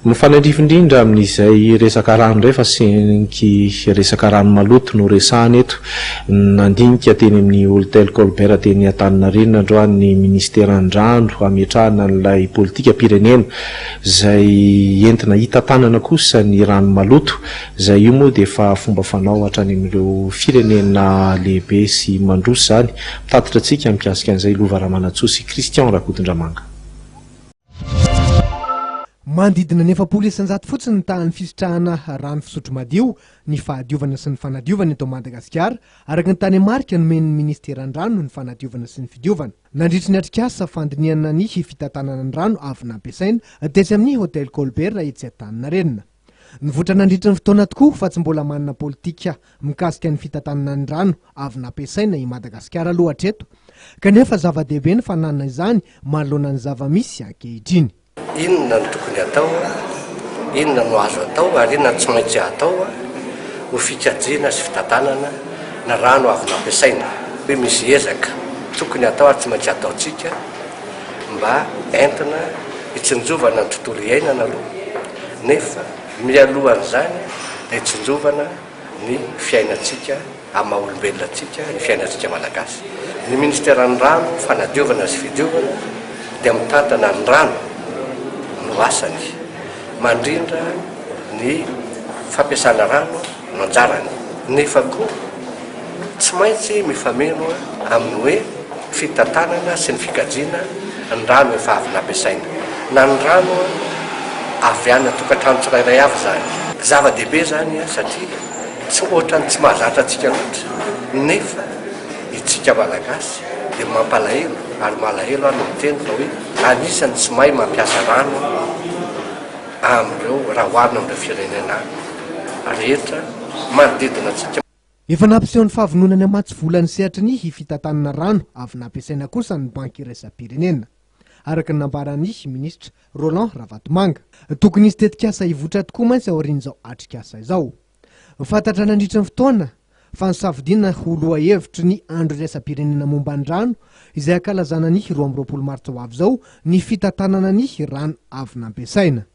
Mifanandrifindrindra amin'izay resaka rano indray fa senky resaka rano maloto no resahana eto. Nandinika teny amin'ny hôtel Colbert teny Antaninarenina androany ny ministeran-drano ametrahana an'ilay politika pirenena izay entina hitantanana kosa ny rano maloto, izay io moa dia efa fomba fanao hatrany amin'ireo firenena lehibe sy mandroso izany. Mitatitra antsika mikasika an'izay Lova Ramanatsoa Christian Rakotondramanga. Mandidina 900 isan-jato fotsiny ny tahan'ny fisitrahana rano fisotro madio, ny fahadiovana sy ny fanadiovana eto Madagasikara, araka ny tany marika nomen'ny ministeran-drano ny fanadiovana sy ny fidiovana. Nandritra ny atrikasa fandiniana ny fitantanana ny rano avy nampiasaina tetsy amin'ny hôtel Colbert etsy Antaninarenina. Nivoatra nandritra ny fotoana tokoa fa tsy mbola manana politika mikasika ny fitantanana ny rano avy nampiasaina i Madagasikara loatra eto, kanefa zava-dehibe ny fananana izany manoloana ny zava-misy ankehitriny. Inona no tokony atao, inona no azo atao ary inona tsy maintsy atao ho fikajiana sy fitantanana na rano avy nampiasaina. Hoe misy ezaka tokony atao ary tsy maintsy ataontsika mba entina hitsinjovana ny tontolo iainana aloha, nefa mialohan'izany dia hitsinjovana ny fiainantsika amaha-olombelonantsika, ny fiainantsika malagasy. Ny ministeran'ny rano fanadiovana sy fidiovana dia mitantana ny rano no asany, mandrindra ny fampiasana rano no anjarany, nefa koa tsy maintsy mifameno amin'ny hoe fitantanana sy ny fikajiana ny rano efa avy nampiasaina, na ny rano avy any tokantrano tsirairay avy zany. Zava-dehibe zany satria tsy ohatrany tsy mahazatra antsika loatra, nefa itsika malagasy dia mampalahelo ary malahelo any miteny fa hoe anisany tsy mahay mampiasa rano amin'ireo raha hoarina amin'ireo firenena rehetra manodidina antsika. Efa nampiseho ny fahavononany amatsy volany sehatra ny fitantanana rano avy nampiasaina kosa ny banky iraisam-pirenena. Araka ny nambaran'ny minisitra Roland Ravatomanga, tokony izy tetikasa hivoatra tokoa mantsy aorian'izao atrikasa izao. Fantatra nandritra ny fotoana fa nisafidiana ho loha hevitry ny andro iraisam-pirenena momba ny rano izay ankalazana ny 12 Martsa ho avy izao ny fitantanana ny rano avy nampiasaina.